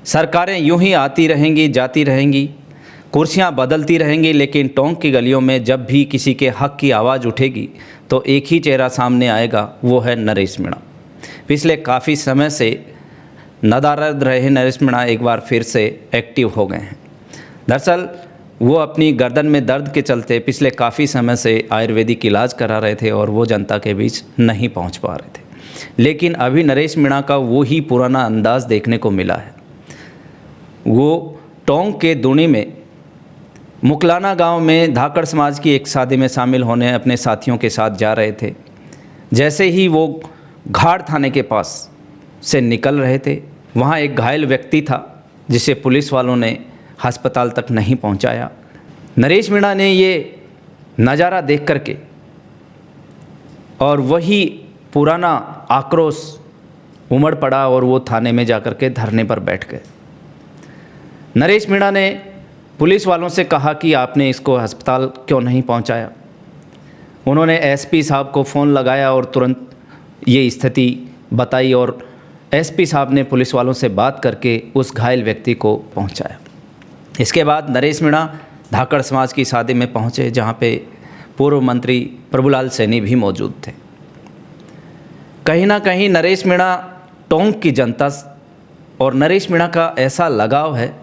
सरकारें यूं ही आती रहेंगी जाती रहेंगी, कुर्सियां बदलती रहेंगी, लेकिन टोंक की गलियों में जब भी किसी के हक की आवाज़ उठेगी तो एक ही चेहरा सामने आएगा, वो है नरेश मीणा। पिछले काफ़ी समय से नदारद रहे नरेश मीणा एक बार फिर से एक्टिव हो गए हैं। दरअसल वो अपनी गर्दन में दर्द के चलते पिछले काफ़ी समय से आयुर्वेदिक इलाज करा रहे थे और वो जनता के बीच नहीं पहुंच पा रहे थे। लेकिन अभी नरेश मीणा का वो ही पुराना अंदाज़ देखने को मिला है। वो टोंक के दूनी में मुकलाना गांव में धाकड़ समाज की एक शादी में शामिल होने अपने साथियों के साथ जा रहे थे। जैसे ही वो घाट थाने के पास से निकल रहे थे, वहाँ एक घायल व्यक्ति था जिसे पुलिस वालों ने अस्पताल तक नहीं पहुँचाया। नरेश मीणा ने ये नज़ारा देख करके और वही पुराना आक्रोश उमड़ पड़ा और वो थाने में जाकर के धरने पर बैठ गए। नरेश मीणा ने पुलिस वालों से कहा कि आपने इसको अस्पताल क्यों नहीं पहुंचाया। उन्होंने एसपी साहब को फ़ोन लगाया और तुरंत ये स्थिति बताई और एसपी साहब ने पुलिस वालों से बात करके उस घायल व्यक्ति को पहुंचाया। इसके बाद नरेश मीणा धाकड़ समाज की शादी में पहुंचे, जहां पे पूर्व मंत्री प्रभुलाल सैनी भी मौजूद थे। कहीं ना कहीं नरेश मीणा टोंक की जनता और नरेश मीणा का ऐसा लगाव है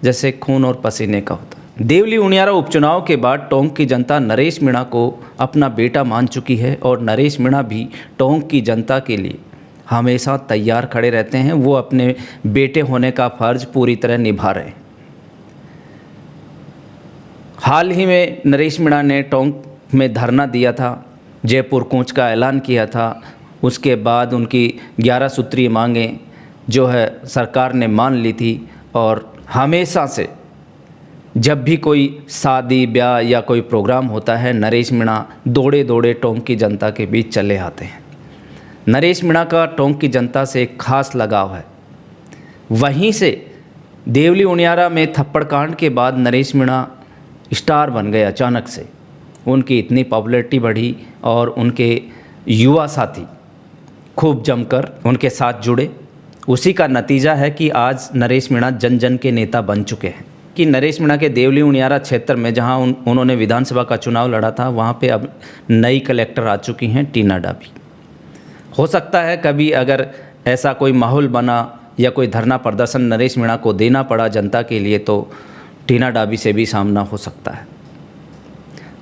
जैसे खून और पसीने का होता। देवली उनियारा उपचुनाव के बाद टोंक की जनता नरेश मीणा को अपना बेटा मान चुकी है और नरेश मीणा भी टोंक की जनता के लिए हमेशा तैयार खड़े रहते हैं। वो अपने बेटे होने का फ़र्ज पूरी तरह निभा रहे हैं। हाल ही में नरेश मीणा ने टोंक में धरना दिया था, जयपुर कूच का ऐलान किया था। उसके बाद उनकी 11 सूत्रीय मांगें जो है सरकार ने मान ली थी और हमेशा से जब भी कोई शादी ब्याह या कोई प्रोग्राम होता है, नरेश मीणा दौड़े दौड़े टोंक की जनता के बीच चले आते हैं। नरेश मीणा का टोंक की जनता से एक खास लगाव है। वहीं से देवली उनियारा में थप्पड़ कांड के बाद नरेश मीणा स्टार बन गए। अचानक से उनकी इतनी पॉपुलैरिटी बढ़ी और उनके युवा साथी खूब जमकर उनके साथ जुड़े। उसी का नतीजा है कि आज नरेश मीणा जन जन के नेता बन चुके हैं। कि नरेश मीणा के देवली उनियारा क्षेत्र में जहां उन्होंने विधानसभा का चुनाव लड़ा था, वहां पे अब नई कलेक्टर आ चुकी हैं, टीना डाबी। हो सकता है कभी अगर ऐसा कोई माहौल बना या कोई धरना प्रदर्शन नरेश मीणा को देना पड़ा जनता के लिए, तो टीना डाबी से भी सामना हो सकता है।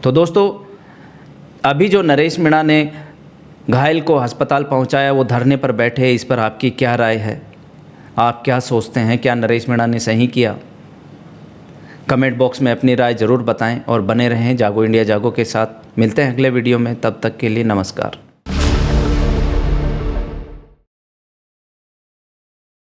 तो दोस्तों, अभी जो नरेश मीणा ने घायल को अस्पताल पहुंचाया, वो धरने पर बैठे, इस पर आपकी क्या राय है? आप क्या सोचते हैं? क्या नरेश मीणा ने सही किया? कमेंट बॉक्स में अपनी राय ज़रूर बताएं और बने रहें जागो इंडिया जागो के साथ। मिलते हैं अगले वीडियो में, तब तक के लिए नमस्कार।